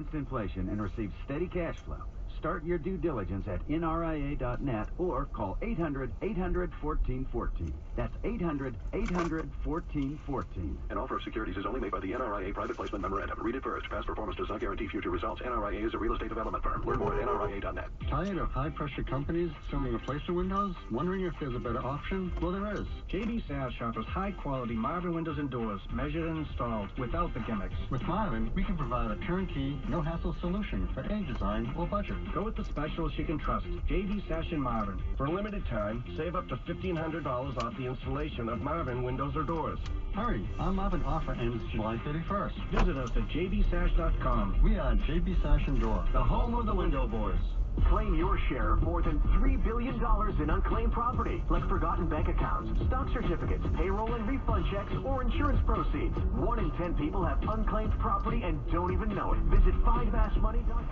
against inflation and receive steady cash flow. Start your due diligence at nria.net or call 800-800-1414. That's 800-800-1414. An offer of securities is only made by the NRIA Private Placement Memorandum. Read it first. Past performance does not guarantee future results. NRIA is a real estate development firm. Learn more at nria.net. Tired of high-pressure companies selling replacement windows? Wondering if there's a better option? Well, there is. JB Sash offers high-quality Marvin windows and doors, measured and installed, without the gimmicks. With Marvin, we can provide a turnkey, no-hassle solution for any design or budget. Go with the specialists you can trust. JB Sash and Marvin. For a limited time, save up to $1,500 off the installation of Marvin windows or doors. Hurry, our Marvin offer ends July 31st. Visit us at jbsash.com. We are JB Sash and Door, the home of the window boys. Claim your share of more than $3 billion in unclaimed property, like forgotten bank accounts, stock certificates, payroll and refund checks, or insurance proceeds. 1 in 10 people have unclaimed property and don't even know it. Visit findmassmoney.com.